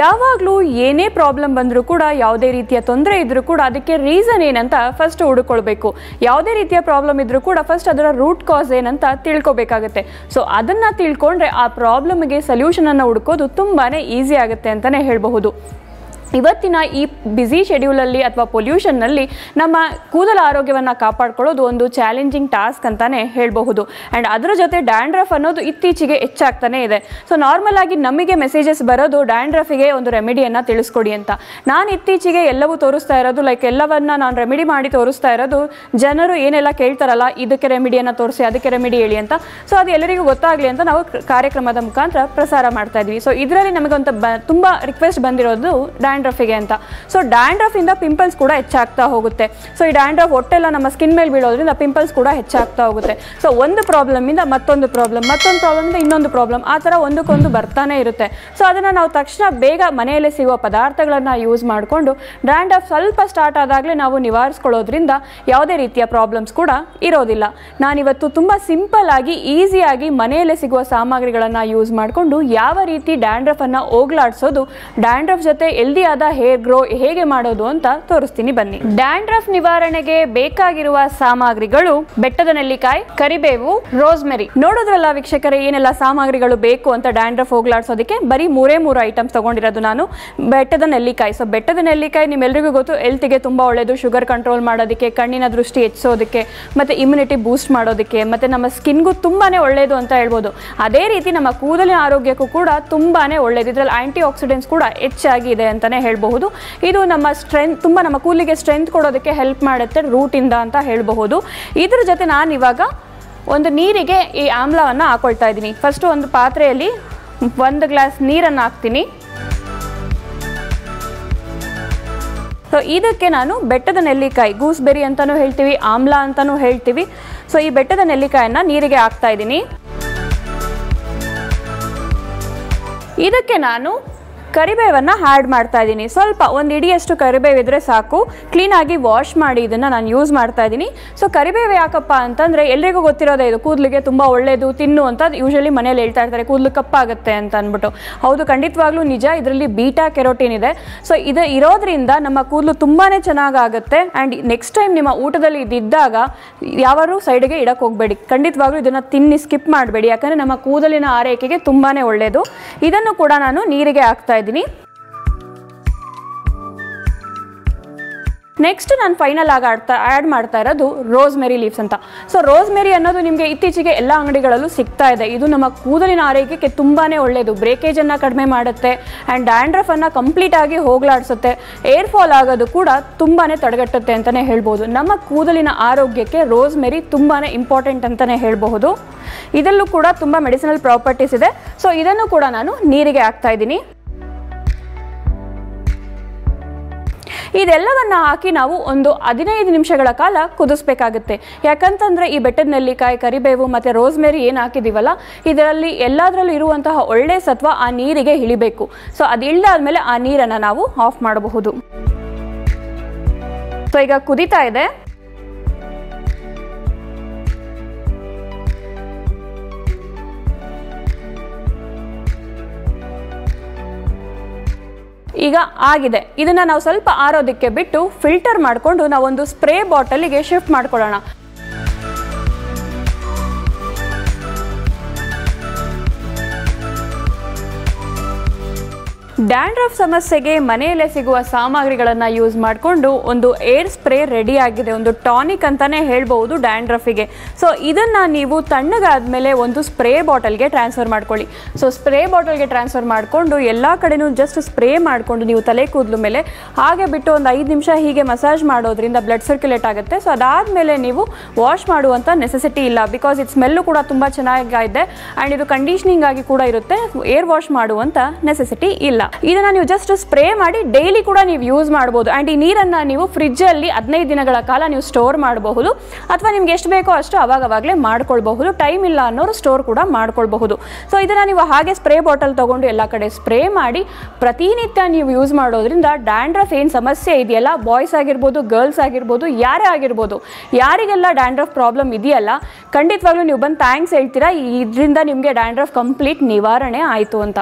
ಯಾವಾಗಲೂ ಏನೇ ಪ್ರಾಬ್ಲಮ್ ಬಂದರೂ ಕೂಡ ಯಾವುದೇ ರೀತಿಯ ತೊಂದರೆ ಇದ್ದರೂ ಕೂಡ ಅದಕ್ಕೆ ರೀಸನ್ ಏನಂತ ಫಸ್ಟ್ ಹುಡುಕೊಳ್ಬೇಕು. ಯಾವುದೇ ರೀತಿಯ ಪ್ರಾಬ್ಲಮ್ ಇದ್ದರೂ ಕೂಡ ಫಸ್ಟ್ ಅದರ ರೂಟ್ ಕಾಸ್ ಏನಂತ ತಿಳ್ಕೊಬೇಕಾಗುತ್ತೆ. ಸೊ ಅದನ್ನು ತಿಳ್ಕೊಂಡ್ರೆ ಆ ಪ್ರಾಬ್ಲಮ್ಗೆ ಸೊಲ್ಯೂಷನನ್ನು ಹುಡುಕೋದು ತುಂಬಾ ಈಸಿ ಆಗುತ್ತೆ ಅಂತಲೇ ಹೇಳಬಹುದು. ಇವತ್ತಿನ ಈ ಬ್ಯುಸಿ ಶೆಡ್ಯೂಲಲ್ಲಿ ಅಥವಾ ಪೊಲ್ಯೂಷನ್ನಲ್ಲಿ ನಮ್ಮ ಕೂದಲ ಆರೋಗ್ಯವನ್ನು ಕಾಪಾಡ್ಕೊಳ್ಳೋದು ಒಂದು ಚಾಲೆಂಜಿಂಗ್ ಟಾಸ್ಕ್ ಅಂತಲೇ ಹೇಳಬಹುದು. ಆ್ಯಂಡ್ ಅದರ ಜೊತೆ ಡ್ಯಾಂಡ್ರಫ್ ಅನ್ನೋದು ಇತ್ತೀಚೆಗೆ ಹೆಚ್ಚಾಗ್ತಾನೆ ಇದೆ. ಸೊ ನಾರ್ಮಲ್ ಆಗಿ ನಮಗೆ ಮೆಸೇಜಸ್ ಬರೋದು ಡ್ಯಾಂಡ್ರಫಿಗೆ ಒಂದು ರೆಮಿಡಿಯನ್ನು ತಿಳಿಸ್ಕೊಡಿ ಅಂತ. ನಾನು ಇತ್ತೀಚೆಗೆ ಎಲ್ಲವೂ ತೋರಿಸ್ತಾ ಇರೋದು ಎಲ್ಲವನ್ನ ನಾನು ರೆಮಿಡಿ ಮಾಡಿ ತೋರಿಸ್ತಾ ಇರೋದು ಜನರು ಏನೆಲ್ಲ ಕೇಳ್ತಾರಲ್ಲ ಇದಕ್ಕೆ ರೆಮಿಡಿಯನ್ನು ತೋರಿಸಿ ಅದಕ್ಕೆ ರೆಮಿಡಿ ಹೇಳಿ ಅಂತ. ಸೊ ಅದು ಎಲ್ಲರಿಗೂ ಗೊತ್ತಾಗಲಿ ಅಂತ ನಾವು ಕಾರ್ಯಕ್ರಮದ ಮುಖಾಂತರ ಪ್ರಸಾರ ಮಾಡ್ತಾ ಇದ್ವಿ. ಸೊ ಇದರಲ್ಲಿ ನಮಗೊಂದು ತುಂಬ ರಿಕ್ವೆಸ್ಟ್ ಬಂದಿರೋದು ಡ್ಯಾಂಡ್ರಫಿಗೆ ಅಂತ. ಸೊ ಡ್ಯಾಂಡ್ರಫ್ ಇಂದ ಪಿಂಪಲ್ಸ್ ಕೂಡ ಹೆಚ್ಚಾಗ್ತಾ ಹೋಗುತ್ತೆ. ಸೊ ಈ ಡ್ಯಾಂಡ್ರಫ್ ಒಟ್ಟೆಲ್ಲ ನಮ್ಮ ಸ್ಕಿನ್ ಮೇಲೆ ಬೀಳೋದ್ರಿಂದ ಪಿಂಪಲ್ಸ್ ಕೂಡ ಹೆಚ್ಚಾಗ್ತಾ ಹೋಗುತ್ತೆ. ಸೊ ಒಂದು ಪ್ರಾಬ್ಲಮ್ ಇಂದ ಮತ್ತೊಂದು ಪ್ರಾಬ್ಲಮ್ ಇಂದ ಇನ್ನೊಂದು ಪ್ರಾಬ್ಲಮ್ ಆ ಥರ ಒಂದಕ್ಕೊಂದು ಬರ್ತಾನೆ ಇರುತ್ತೆ. ಸೊ ಅದನ್ನು ನಾವು ತಕ್ಷಣ ಬೇಗ ಮನೆಯಲ್ಲೇ ಸಿಗುವ ಪದಾರ್ಥಗಳನ್ನು ಯೂಸ್ ಮಾಡಿಕೊಂಡು ಡ್ಯಾಂಡ್ರಫ್ ಸ್ವಲ್ಪ ಸ್ಟಾರ್ಟ್ ಆದಾಗಲೇ ನಾವು ನಿವಾರಿಸ್ಕೊಳ್ಳೋದ್ರಿಂದ ಯಾವುದೇ ರೀತಿಯ ಪ್ರಾಬ್ಲಮ್ಸ್ ಕೂಡ ಇರೋದಿಲ್ಲ. ನಾನಿವತ್ತು ತುಂಬ ಸಿಂಪಲ್ ಆಗಿ ಈಸಿಯಾಗಿ ಮನೆಯಲ್ಲೇ ಸಿಗುವ ಸಾಮಗ್ರಿಗಳನ್ನು ಯೂಸ್ ಮಾಡಿಕೊಂಡು ಯಾವ ರೀತಿ ಡ್ಯಾಂಡ್ರಫನ್ನು ಹೋಗ್ಲಾಡಿಸೋದು, ಡ್ಯಾಂಡ್ರಫ್ ಜೊತೆ ಹೆಲ್ದಿ ಆದ ಹೇರ್ ಗ್ರೋ ಹೇಗೆ ಮಾಡೋದು ಅಂತ ತೋರಿಸ್ತೀನಿ ಬನ್ನಿ. ಡ್ಯಾಂಡ್ರಫ್ ನಿವಾರಣೆಗೆ ಬೇಕಾಗಿರುವ ಸಾಮಗ್ರಿಗಳು ಬೆಟ್ಟದ ನೆಲ್ಲಿಕಾಯಿ, ಕರಿಬೇವು, ರೋಸ್ಮೆರಿ. ನೋಡೋದ್ರಲ್ಲ ವೀಕ್ಷಕರೇ ಏನೆಲ್ಲ ಸಾಮಗ್ರಿಗಳು ಬೇಕು ಅಂತ ಡ್ಯಾಂಡ್ರಫ್ ಹೋಗ್ಲಾಡ್ಸೋದಕ್ಕೆ. ಬರೀ ಮೂರೇ ಐಟಮ್ಸ್ ತಗೊಂಡಿರೋದು ನಾನು. ಬೆಟ್ಟದ ನೆಲ್ಲಿಕಾಯಿ. ಸೊ ಬೆಟ್ಟದ ನೆಲ್ಲಿಕಾಯಿ ನಿಮ್ಮೆಲ್ಲರಿಗೂ ಗೊತ್ತು, ಹೆಲ್ತ್ಗೆ ತುಂಬಾ ಒಳ್ಳೆಯದು. ಶುಗರ್ ಕಂಟ್ರೋಲ್ ಮಾಡೋದಕ್ಕೆ, ಕಣ್ಣಿನ ದೃಷ್ಟಿ ಹೆಚ್ಚೋದಕ್ಕೆ, ಮತ್ತೆ ಇಮ್ಯುನಿಟಿ ಬೂಸ್ಟ್ ಮಾಡೋದಕ್ಕೆ, ಮತ್ತೆ ನಮ್ಮ ಸ್ಕಿನ್ಗೂ ತುಂಬಾನೇ ಒಳ್ಳೆಯದು ಅಂತ ಹೇಳ್ಬೋದು. ಅದೇ ರೀತಿ ನಮ್ಮ ಕೂದಲಿನ ಆರೋಗ್ಯಕ್ಕೂ ಕೂಡ ತುಂಬಾನೇ ಒಳ್ಳೆಯದು. ಇದರಲ್ಲಿ ಆಂಟಿ ಆಕ್ಸಿಡೆಂಟ್ಸ್ ಕೂಡ ಹೆಚ್ಚಾಗಿ ಇದೆ ಅಂತಾನೆ ಹೇಳಬಹುದು. ಇದು ನಮ್ಮ ಸ್ಟ್ರೆಂತ್ ತುಂಬ ನಮ್ಮ ಕೂದಲಿಗೆ ಸ್ಟ್ರೆಂತ್ ಕೊಡೋದಕ್ಕೆ ಹೆಲ್ಪ್ ಮಾಡುತ್ತೆ ರೂಟ್ ಇಂದ ಅಂತ ಹೇಳಬಹುದು. ಇದ್ರ ಜೊತೆ ನಾನು ಇವಾಗ ಒಂದು ನೀರಿಗೆ ಈ ಆಮ್ಲವನ್ನು ಹಾಕೊಳ್ತಾ ಇದ್ದೀನಿ. ಫಸ್ಟ್ ಒಂದು ಪಾತ್ರೆಯಲ್ಲಿ 1 ಗ್ಲಾಸ್ ನೀರನ್ನು ಹಾಕ್ತೀನಿ. ಸೊ ಇದಕ್ಕೆ ನಾನು ಬೆಟ್ಟದ ನೆಲ್ಲಿಕಾಯಿ, ಗೂಸ್ಬೆರಿ ಅಂತಾನೂ ಹೇಳ್ತೀವಿ, ಆಮ್ಲ ಅಂತಾನೂ ಹೇಳ್ತೀವಿ. ಸೊ ಈ ಬೆಟ್ಟದ ನೆಲ್ಲಿಕಾಯನ್ನು ನೀರಿಗೆ ಹಾಕ್ತಾ ಇದ್ದೀನಿ. ಇದಕ್ಕೆ ನಾನು ಕರಿಬೇವನ್ನು ಆ್ಯಡ್ ಮಾಡ್ತಾ ಇದ್ದೀನಿ. ಸ್ವಲ್ಪ ಒಂದು ಇಡಿಯಷ್ಟು ಕರಿಬೇವು ಇದ್ರೆ ಸಾಕು. ಕ್ಲೀನಾಗಿ ವಾಶ್ ಮಾಡಿ ಇದನ್ನು ನಾನು ಯೂಸ್ ಮಾಡ್ತಾ ಇದ್ದೀನಿ. ಸೊ ಕರಿಬೇವು ಯಾಕಪ್ಪ ಅಂತಂದರೆ ಎಲ್ರಿಗೂ ಗೊತ್ತಿರೋದೇ, ಇದು ಕೂದಲಿಗೆ ತುಂಬ ಒಳ್ಳೆಯದು ತಿನ್ನು ಅಂತ ಯೂಶಲಿ ಮನೇಲಿ ಹೇಳ್ತಾ ಇರ್ತಾರೆ, ಕೂದಲು ಕಪ್ಪಾಗುತ್ತೆ ಅಂತ ಅಂದ್ಬಿಟ್ಟು. ಹೌದು, ಖಂಡಿತವಾಗ್ಲೂ ನಿಜ. ಇದರಲ್ಲಿ ಬೀಟಾ ಕೆರೋಟಿನ್ ಇದೆ. ಸೊ ಇದು ಇರೋದ್ರಿಂದ ನಮ್ಮ ಕೂದಲು ತುಂಬಾ ಚೆನ್ನಾಗಾಗುತ್ತೆ. ಆ್ಯಂಡ್ ನೆಕ್ಸ್ಟ್ ಟೈಮ್ ನಿಮ್ಮ ಊಟದಲ್ಲಿ ಇದ್ದಾಗ ಯಾವಾರು ಸೈಡ್ಗೆ ಇಡಕ್ಕೆ ಹೋಗಬೇಡಿ. ಖಂಡಿತವಾಗ್ಲೂ ಇದನ್ನು ತಿನ್ನಿ ಸ್ಕಿಪ್ ಮಾಡಬೇಡಿ, ಯಾಕಂದರೆ ನಮ್ಮ ಕೂದಲಿನ ಆರೈಕೆಗೆ ತುಂಬಾ ಒಳ್ಳೆಯದು. ಇದನ್ನು ಕೂಡ ನಾನು ನೀರಿಗೆ ಹಾಕ್ತಾ ಇದ್ದೀನಿ. ನೆಕ್ಸ್ಟ್ ನಾನು ಫೈನಲ್ ಆಗಿ ಆ್ಯಡ್ ಮಾಡ್ತಾ ಇರೋದು ರೋಸ್ಮೆರಿ ಲೀವ್ಸ್ ಅಂತ. ಸೊ ರೋಸ್ಮೆರಿ ಅನ್ನೋದು ನಿಮಗೆ ಇತ್ತೀಚೆಗೆ ಎಲ್ಲ ಅಂಗಡಿಗಳಲ್ಲೂ ಸಿಗ್ತಾ ಇದೆ. ಇದು ನಮ್ಮ ಕೂದಲಿನ ಆರೈಕೆಗೆ ತುಂಬಾ ಒಳ್ಳೆಯದು. ಬ್ರೇಕೇಜನ್ನು ಕಡಿಮೆ ಮಾಡುತ್ತೆ ಆ್ಯಂಡ್ ಡ್ಯಾಂಡ್ರಫನ್ನು ಕಂಪ್ಲೀಟಾಗಿ ಹೋಗ್ಲಾಡಿಸುತ್ತೆ. ಏರ್ ಫಾಲ್ ಆಗೋದು ಕೂಡ ತುಂಬಾ ತಡೆಗಟ್ಟುತ್ತೆ ಅಂತಲೇ ಹೇಳ್ಬೋದು. ನಮ್ಮ ಕೂದಲಿನ ಆರೋಗ್ಯಕ್ಕೆ ರೋಸ್ಮೆರಿ ತುಂಬಾ ಇಂಪಾರ್ಟೆಂಟ್ ಅಂತಲೇ ಹೇಳಬಹುದು. ಇದರಲ್ಲೂ ಕೂಡ ತುಂಬ ಮೆಡಿಸಿನಲ್ ಪ್ರಾಪರ್ಟೀಸ್ ಇದೆ. ಸೊ ಇದನ್ನು ಕೂಡ ನಾನು ನೀರಿಗೆ ಹಾಕ್ತಾ ಇದ್ದೀನಿ. ಇದೆಲ್ಲವನ್ನು ಹಾಕಿ ನಾವು ಒಂದು 15 ನಿಮಿಷಗಳ ಕಾಲ ಕುದಿಸ್ಬೇಕಾಗುತ್ತೆ. ಯಾಕಂತಂದರೆ ಈ ಬೆಟ್ಟದ ನೆಲ್ಲಿಕಾಯಿ, ಕರಿಬೇವು ಮತ್ತು ರೋಸ್ಮೆರಿ ಏನು ಹಾಕಿದ್ದೀವಲ್ಲ, ಇದರಲ್ಲಿ ಎಲ್ಲದರಲ್ಲೂ ಇರುವಂತಹ ಒಳ್ಳೆ ಸತ್ವ ಆ ನೀರಿಗೆ ಇಳಿಬೇಕು. ಸೊ ಅದು ಇಳಿದಾದ್ಮೇಲೆ ಆ ನೀರನ್ನು ನಾವು ಆಫ್ ಮಾಡಬಹುದು. ಸೊ ಈಗ ಕುದೀತಾ ಇದೆ. ಈಗ ಆಗಿದೆ. ಇದನ್ನು ನಾವು ಸ್ವಲ್ಪ ಆರೋದಕ್ಕೆ ಬಿಟ್ಟು ಫಿಲ್ಟರ್ ಮಾಡಿಕೊಂಡು ನಾವೊಂದು ಸ್ಪ್ರೇ ಬಾಟಲಿಗೆ ಶಿಫ್ಟ್ ಮಾಡ್ಕೊಳ್ಳೋಣ. ಡ್ಯಾಂಡ್ರಫ್ ಸಮಸ್ಯೆಗೆ ಮನೆಯಲ್ಲೇ ಸಿಗುವ ಸಾಮಗ್ರಿಗಳನ್ನು ಯೂಸ್ ಮಾಡಿಕೊಂಡು ಒಂದು ಏರ್ ಸ್ಪ್ರೇ ರೆಡಿ ಆಗಿದೆ. ಒಂದು ಟಾನಿಕ್ ಅಂತಲೇ ಹೇಳ್ಬೋದು ಡ್ಯಾಂಡ್ರಫಿಗೆ. ಸೊ ಇದನ್ನು ನೀವು ತಣ್ಣಗಾದ್ಮೇಲೆ ಒಂದು ಸ್ಪ್ರೇ ಬಾಟಲ್ಗೆ ಟ್ರಾನ್ಸ್ಫರ್ ಮಾಡ್ಕೊಳ್ಳಿ. ಸೊ ಸ್ಪ್ರೇ ಬಾಟಲ್ಗೆ ಟ್ರಾನ್ಸ್ಫರ್ ಮಾಡಿಕೊಂಡು ಎಲ್ಲ ಕಡೆನೂ ಜಸ್ಟ್ ಸ್ಪ್ರೇ ಮಾಡಿಕೊಂಡು ನೀವು ತಲೆ ಕೂದಲು ಮೇಲೆ ಹಾಗೆ ಬಿಟ್ಟು ಒಂದು 5 ನಿಮಿಷ ಹೀಗೆ ಮಸಾಜ್ ಮಾಡೋದ್ರಿಂದ ಬ್ಲಡ್ ಸರ್ಕ್ಯುಲೇಟ್ ಆಗುತ್ತೆ. ಸೊ ಅದಾದಮೇಲೆ ನೀವು ವಾಶ್ ಮಾಡುವಂಥ ನೆಸೆಸಿಟಿ ಇಲ್ಲ. ಬಿಕಾಸ್ ಇದು ಸ್ಮೆಲ್ಲು ಕೂಡ ತುಂಬ ಚೆನ್ನಾಗಿದೆ ಆ್ಯಂಡ್ ಇದು ಕಂಡೀಷ್ನಿಂಗ್ ಆಗಿ ಕೂಡ ಇರುತ್ತೆ. ಏರ್ ವಾಶ್ ಮಾಡುವಂಥ ನೆಸೆಸಿಟಿ ಇಲ್ಲ. ಇದನ್ನ ನೀವು ಜಸ್ಟ್ ಸ್ಪ್ರೇ ಮಾಡಿ ಡೈಲಿ ಕೂಡ ನೀವು ಯೂಸ್ ಮಾಡಬಹುದು. ಆ್ಯಂಡ್ ಈ ನೀರನ್ನು ನೀವು ಫ್ರಿಜ್ಜಲ್ಲಿ 15 ದಿನಗಳ ಕಾಲ ನೀವು ಸ್ಟೋರ್ ಮಾಡಬಹುದು, ಅಥವಾ ನಿಮ್ಗೆ ಎಷ್ಟು ಬೇಕೋ ಅಷ್ಟು ಅವಾಗವಾಗಲೇ ಮಾಡ್ಕೊಳ್ಬಹುದು. ಟೈಮ್ ಇಲ್ಲ ಅನ್ನೋರು ಸ್ಟೋರ್ ಕೂಡ ಮಾಡ್ಕೊಳ್ಬಹುದು. ಸೊ ಇದನ್ನು ನೀವು ಹಾಗೆ ಸ್ಪ್ರೇ ಬಾಟಲ್ ತೊಗೊಂಡು ಎಲ್ಲ ಕಡೆ ಸ್ಪ್ರೇ ಮಾಡಿ ಪ್ರತಿನಿತ್ಯ ನೀವು ಯೂಸ್ ಮಾಡೋದ್ರಿಂದ ಡ್ಯಾಂಡ್ರಫ್ ಏನು ಸಮಸ್ಯೆ ಇದೆಯಲ್ಲ, ಬಾಯ್ಸ್ ಆಗಿರ್ಬೋದು, ಗರ್ಲ್ಸ್ ಆಗಿರ್ಬೋದು, ಯಾರೇ ಆಗಿರ್ಬೋದು, ಯಾರಿಗೆಲ್ಲ ಡ್ಯಾಂಡ್ರಫ್ ಪ್ರಾಬ್ಲಮ್ ಇದೆಯಲ್ಲ, ಖಂಡಿತವಾಗ್ಲೂ ನೀವು ಬಂದು ಥ್ಯಾಂಕ್ಸ್ ಹೇಳ್ತೀರಾ, ಇದರಿಂದ ನಿಮಗೆ ಡ್ಯಾಂಡ್ರಫ್ ಕಂಪ್ಲೀಟ್ ನಿವಾರಣೆ ಆಯಿತು ಅಂತ.